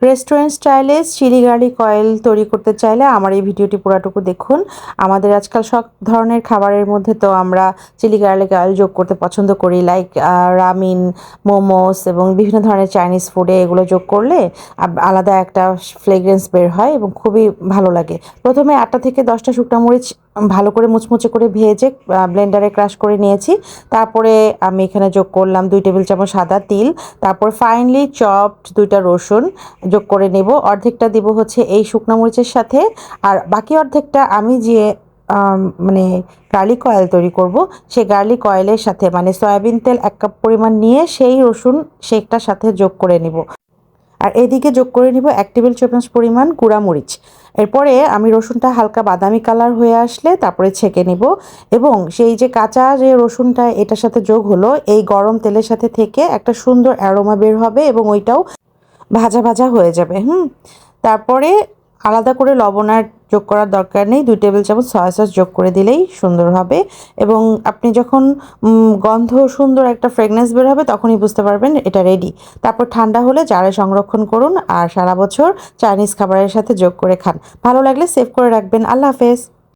Restaurant স্টাইলে chilli garlic oil তৈরি করতে চাইলে আমার এই ভিডিওটি পুরাটুকু দেখুন। আমাদের আজকাল সব ধরনের খাবারের মধ্যে তো আমরা চিলি গার্লিক অয়েল যোগ করতে পছন্দ করি, লাইক রামিন, মোমোস এবং বিভিন্ন ধরনের চাইনিজ ফুডে এগুলো যোগ করলে আলাদা একটা ফ্লেগ্রেন্স বের হয় এবং খুবই ভালো লাগে। প্রথমে 8টা থেকে 10টা শুকনো মরিচ ভালো করে মুচমুচে করে ভেজে ব্লেন্ডারে ক্রাশ করে নিয়েছি। তারপরে আমি এখানে যোগ করলাম 2 টেবিল চামচ সাদা তিল, তারপর ফাইনলি চপড 2টা রসুন যোগ করে নেব। অর্ধেকটা দিব হচ্ছে এই শুকনো মরিচের সাথে, আর বাকি অর্ধেকটা আমি যে মানে গার্লিক অয়েল তৈরি করব সেই গার্লিক অয়েলের সাথে, মানে সয়াবিন তেল 1 কাপ পরিমাণ নিয়ে সেই রসুন শেকটার সাথে যোগ করে নিব। আর এদিকে যোগ করে নিব 1 টেবিল চামচ পরিমাণ গুঁড়া মরিচ। এরপরে আমি রসুনটা হালকা বাদামি কালার হয়ে আসলে তারপরে ছেঁকে নিব, এবং সেই যে কাঁচা যে রসুনটা এটার সাথে যোগ হলো এই গরম তেলের সাথে থেকে একটা সুন্দর অ্যারোমা বের হবে এবং ওইটাও ভাজা ভাজা হয়ে যাবে। তারপরে আলাদা করে লবণ আর যোগ করার দরকার নেই, 2 টেবিল চামচ সয়া সস যোগ করে দিলেই সুন্দর হবে। এবং আপনি যখন গন্ধ সুন্দর একটা ফ্রেগনেন্স বের হবে তখনই বুঝতে পারবেন এটা রেডি। তারপর ঠান্ডা হলে জারে সংরক্ষণ করুন আর সারা বছর চাইনিজ খাবারের সাথে যোগ করে খান। ভালো লাগলে সেভ করে রাখবেন। আল্লাহ হাফেজ।